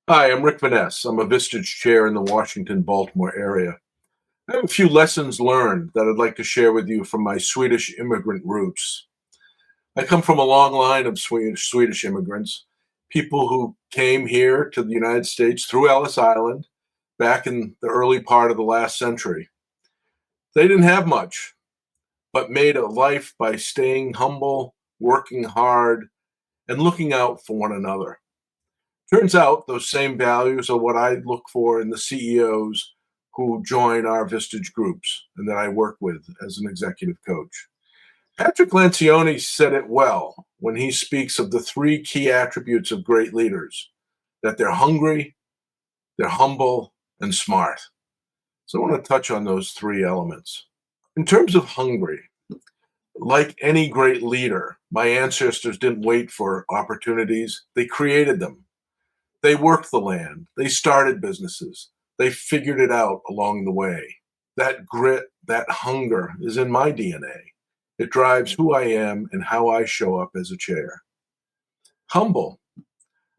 Hi, I'm Rick Vaness. I'm a Vistage chair in the Washington, Baltimore area. I have a few lessons learned that I'd like to share with you from my Swedish immigrant roots. I come from a long line of Swedish immigrants, people who came here to the United States through Ellis Island back in the early part of the last century. They didn't have much, but made a life by staying humble, working hard, and looking out for one another. Turns out those same values are what I look for in the CEOs who join our Vistage groups and that I work with as an executive coach. Patrick Lancioni said it well when he speaks of the three key attributes of great leaders: that they're hungry, they're humble, and smart. So I want to touch on those three elements. In terms of hungry, like any great leader, my ancestors didn't wait for opportunities, they created them. They worked the land. They started businesses. They figured it out along the way. That grit, that hunger is in my DNA. It drives who I am and how I show up as a chair. Humble.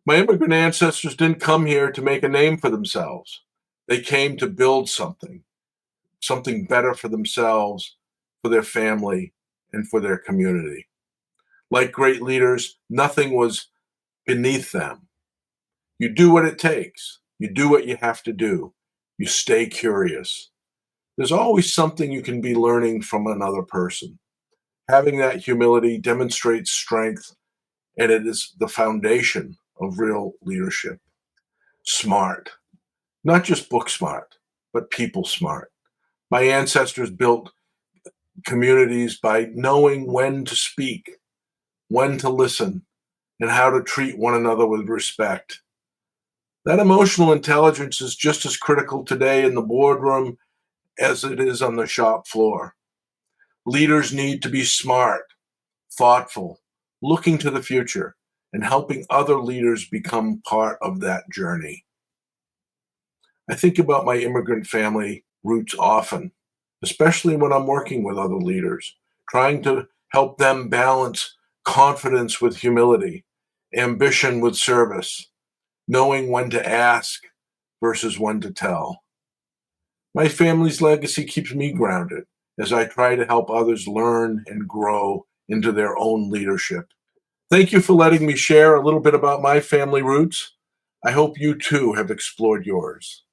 My immigrant ancestors didn't come here to make a name for themselves. They came to build something better for themselves, for their family, and for their community. Like great leaders, nothing was beneath them. You do what it takes. You do what you have to do. You stay curious. There's always something you can be learning from another person. Having that humility demonstrates strength, and it is the foundation of real leadership. Smart, not just book smart, but people smart. My ancestors built communities by knowing when to speak, when to listen, and how to treat one another with respect. That emotional intelligence is just as critical today in the boardroom as it is on the shop floor. Leaders need to be smart, thoughtful, looking to the future, and helping other leaders become part of that journey. I think about my immigrant family roots often, especially when I'm working with other leaders, trying to help them balance confidence with humility, ambition with service, knowing when to ask versus when to tell. My family's legacy keeps me grounded as I try to help others learn and grow into their own leadership. Thank you for letting me share a little bit about my family roots. I hope you too have explored yours.